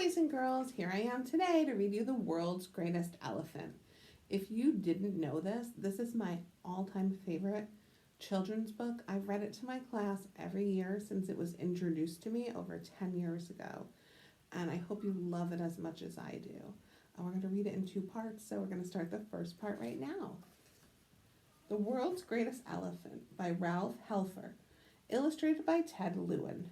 boys and girls, here I am today to read you The World's Greatest Elephant. If you didn't know this, this is my all-time favorite children's book. I've read it to my class every year since it was introduced to me over 10 years ago. And I hope you love it as much as I do. And we're going to read it in two parts, so we're going to start the first part right now. The World's Greatest Elephant by Ralph Helfer, illustrated by Ted Lewin.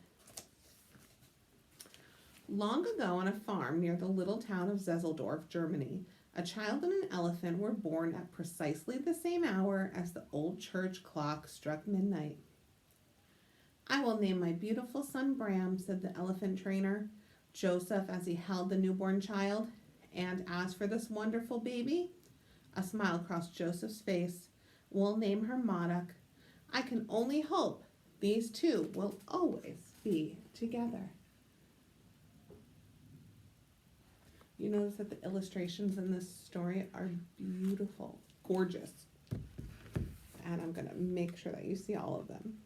Long ago on a farm near the little town of Zeseldorf, Germany, a child and an elephant were born at precisely the same hour as the old church clock struck midnight. "I will name my beautiful son Bram," said the elephant trainer, Joseph, as he held the newborn child. "And as for this wonderful baby," a smile crossed Joseph's face, "we'll name her Modoc. I can only hope these two will always be together." You notice that the illustrations in this story are beautiful, gorgeous. And I'm going to make sure that you see all of them.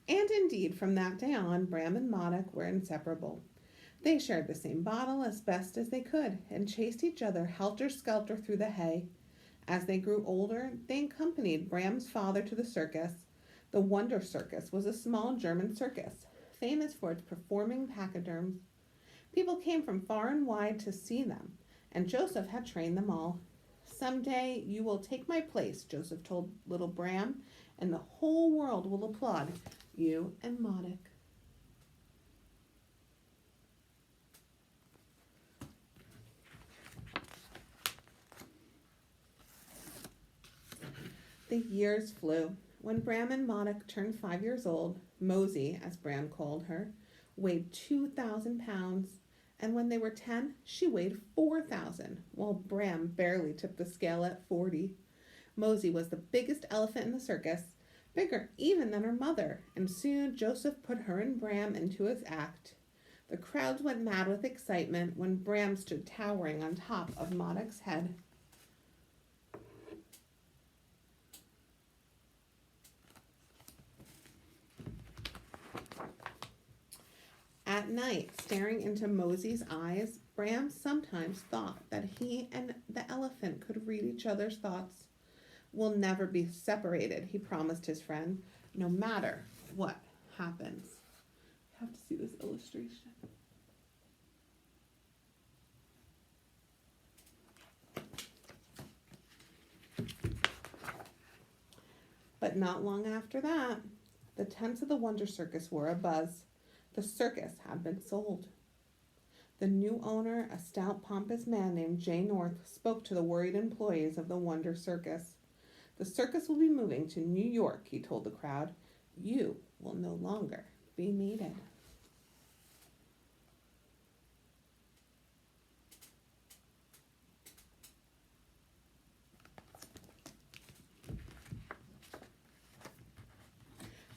And indeed, from that day on, Bram and Modoc were inseparable. They shared the same bottle as best as they could and chased each other helter-skelter through the hay. As they grew older, they accompanied Bram's father to the circus. The Wonder Circus was a small German circus, famous for its performing pachyderms. People came from far and wide to see them, and Joseph had trained them all. "Someday you will take my place," Joseph told little Bram, "and the whole world will applaud you and Modoc." The years flew. When Bram and Modoc turned 5 years old, Mosey, as Bram called her, weighed 2,000 pounds, and when they were 10, she weighed 4,000, while Bram barely tipped the scale at 40. Mosey was the biggest elephant in the circus, bigger even than her mother, and soon Joseph put her and Bram into his act. The crowds went mad with excitement when Bram stood towering on top of Modoc's head. At night, staring into Mosey's eyes, Bram sometimes thought that he and the elephant could read each other's thoughts. "We'll never be separated," he promised his friend, "no matter what happens." You have to see this illustration. But not long after that, the tents of the Wonder Circus were abuzz. The circus had been sold. The new owner, a stout, pompous man named Jay North, spoke to the worried employees of the Wonder Circus. "The circus will be moving to New York," he told the crowd. "You will no longer be needed."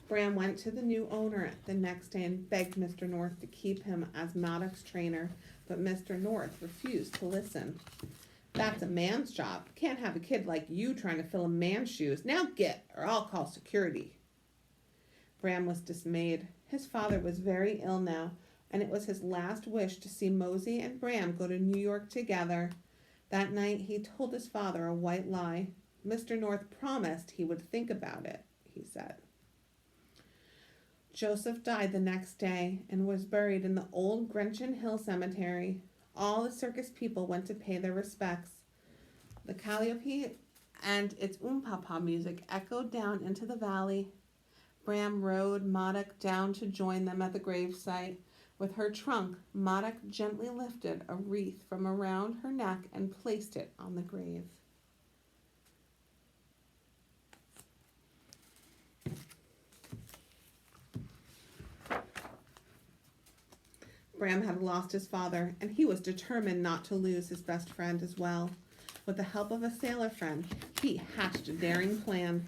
Bram went to the new owner the next day and begged Mr. North to keep him as Modoc's trainer, but Mr. North refused to listen. "That's a man's job. Can't have a kid like you trying to fill a man's shoes. Now get, or I'll call security." Bram was dismayed. His father was very ill now, and it was his last wish to see Mosey and Bram go to New York together. That night he told his father a white lie. Mr. North promised he would think about it, he said. Joseph died the next day and was buried in the old Grenchen Hill Cemetery. All the circus people went to pay their respects. The Calliope and its Papa music echoed down into the valley. Bram rode Modoc down to join them at the gravesite. With her trunk, Modoc gently lifted a wreath from around her neck and placed it on the grave. Bram had lost his father, and he was determined not to lose his best friend as well. With the help of a sailor friend, he hatched a daring plan.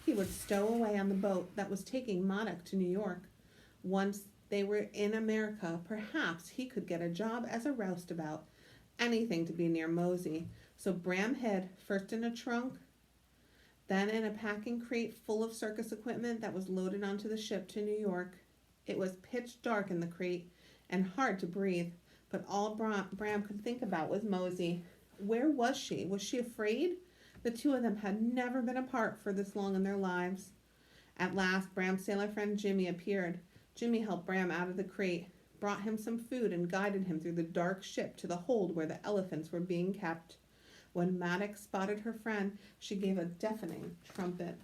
He would stow away on the boat that was taking Modoc to New York. Once they were in America, perhaps he could get a job as a roustabout, anything to be near Mosey. So Bram hid, first in a trunk, then in a packing crate full of circus equipment that was loaded onto the ship to New York. It was pitch dark in the crate and hard to breathe, But all Bram could think about was Mosey. Where was she? Was she afraid? The two of them had never been apart for this long in their lives. At last, Bram's sailor friend Jimmy appeared. Jimmy helped Bram out of the crate, brought him some food, and guided him through the dark ship to the hold where the elephants were being kept. When Maddox spotted her friend, she gave a deafening trumpet.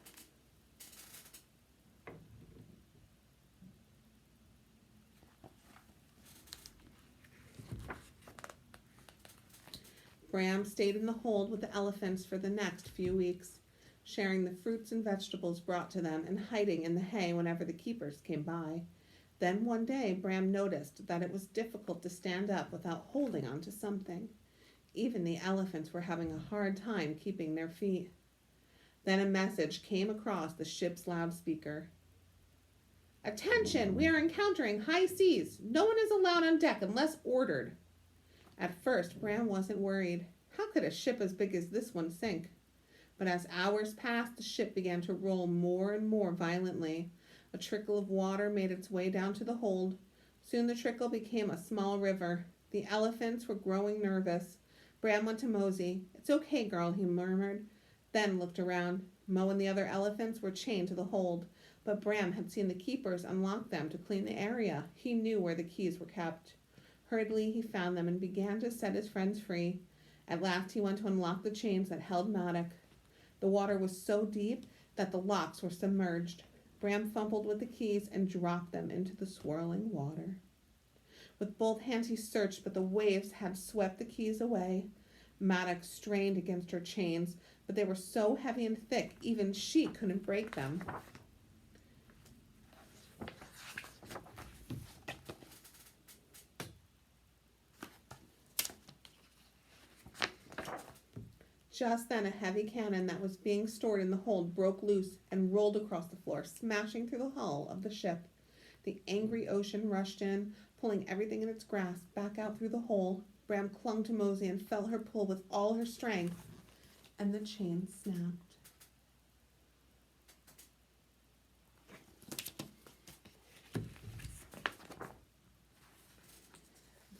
Bram stayed in the hold with the elephants for the next few weeks, sharing the fruits and vegetables brought to them and hiding in the hay whenever the keepers came by. Then one day, Bram noticed that it was difficult to stand up without holding on to something. Even the elephants were having a hard time keeping their feet. Then a message came across the ship's loudspeaker. "Attention! We are encountering high seas. No one is allowed on deck unless ordered." At first, Bram wasn't worried. How could a ship as big as this one sink? But as hours passed, the ship began to roll more and more violently. A trickle of water made its way down to the hold. Soon the trickle became a small river. The elephants were growing nervous. Bram went to Mosey. "It's okay, girl," he murmured, then looked around. Mo and the other elephants were chained to the hold, but Bram had seen the keepers unlock them to clean the area. He knew where the keys were kept. Hurriedly, he found them and began to set his friends free. At last, he went to unlock the chains that held Maddox. The water was so deep that the locks were submerged. Bram fumbled with the keys and dropped them into the swirling water. With both hands he searched, but the waves had swept the keys away. Maddox strained against her chains, but they were so heavy and thick, even she couldn't break them. Just then, a heavy cannon that was being stored in the hold broke loose and rolled across the floor, smashing through the hull of the ship. The angry ocean rushed in, pulling everything in its grasp back out through the hole. Bram clung to Mosey and felt her pull with all her strength, and the chain snapped.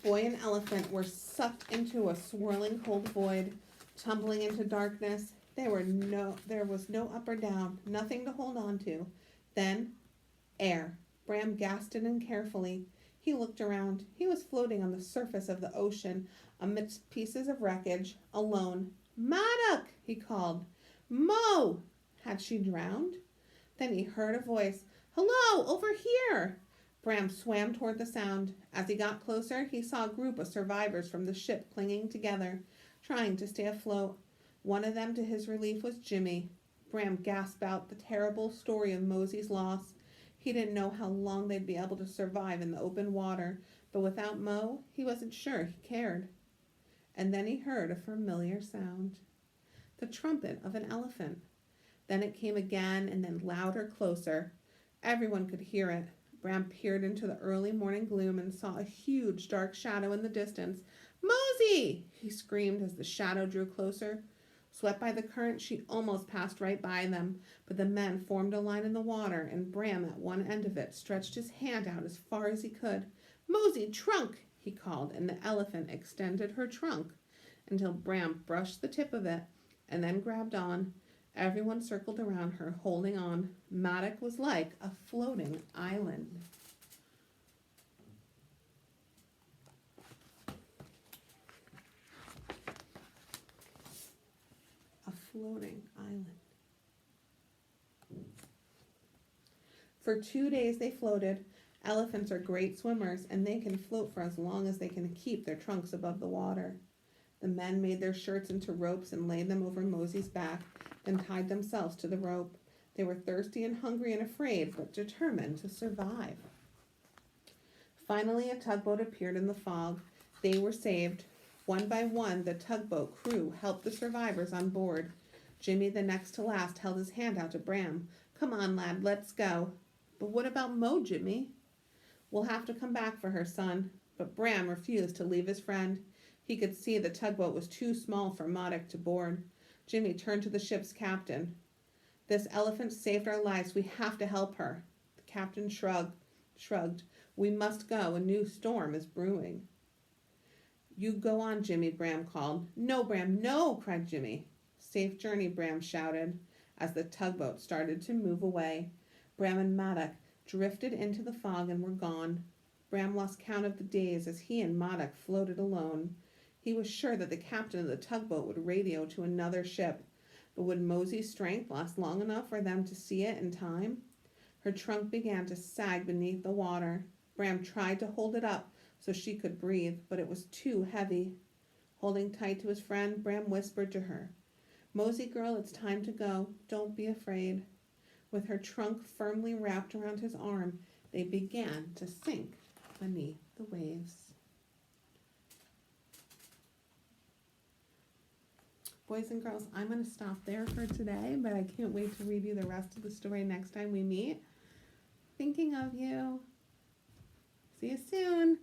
Boy and elephant were sucked into a swirling cold void. Tumbling into darkness, there was no up or down, nothing to hold on to. Then, air. Bram gasped it in carefully. He looked around. He was floating on the surface of the ocean, amidst pieces of wreckage, alone. "Maddox!" he called. "Mo!" Had she drowned? Then he heard a voice. "Hello, over here!" Bram swam toward the sound. As he got closer, he saw a group of survivors from the ship clinging together, trying to stay afloat. One of them, to his relief, was Jimmy. Bram gasped out the terrible story of Mosey's loss. He didn't know how long they'd be able to survive in the open water, but without Mo, he wasn't sure he cared. And then he heard a familiar sound. The trumpet of an elephant. Then it came again, and then louder, closer. Everyone could hear it. Bram peered into the early morning gloom and saw a huge dark shadow in the distance. "Mosey!" he screamed as the shadow drew closer. Swept by the current, she almost passed right by them, but the men formed a line in the water, and Bram, at one end of it, stretched his hand out as far as he could. "Mosey, trunk!" he called, and the elephant extended her trunk until Bram brushed the tip of it and then grabbed on. Everyone circled around her, holding on. Maddox was like a floating island. A floating island. For 2 days they floated. Elephants are great swimmers, and they can float for as long as they can keep their trunks above the water. The men made their shirts into ropes and laid them over Mosey's back, then tied themselves to the rope. They were thirsty and hungry and afraid, but determined to survive. Finally, a tugboat appeared in the fog. They were saved. One by one, the tugboat crew helped the survivors on board. Jimmy, the next to last, held his hand out to Bram. "Come on, lad, let's go." "But what about Mo, Jimmy?" "We'll have to come back for her, son." But Bram refused to leave his friend. He could see the tugboat was too small for Maddox to board. Jimmy turned to the ship's captain. "This elephant saved our lives. We have to help her." The captain shrugged. "We must go. A new storm is brewing." You go on, Jimmy, Bram called. No, Bram, no, cried Jimmy. Safe journey, Bram shouted as the tugboat started to move away. Bram and Maddock drifted into the fog and were gone. Bram lost count of the days as he and Maddock floated alone. He was sure that the captain of the tugboat would radio to another ship, but would Mosey's strength last long enough for them to see it in time? Her trunk began to sag beneath the water. Bram tried to hold it up so she could breathe, but it was too heavy. Holding tight to his friend, Bram whispered to her, Mosey girl, it's time to go. Don't be afraid. With her trunk firmly wrapped around his arm, they began to sink beneath the waves. Boys and girls, I'm going to stop there for today, but I can't wait to read you the rest of the story next time we meet. Thinking of you. See you soon.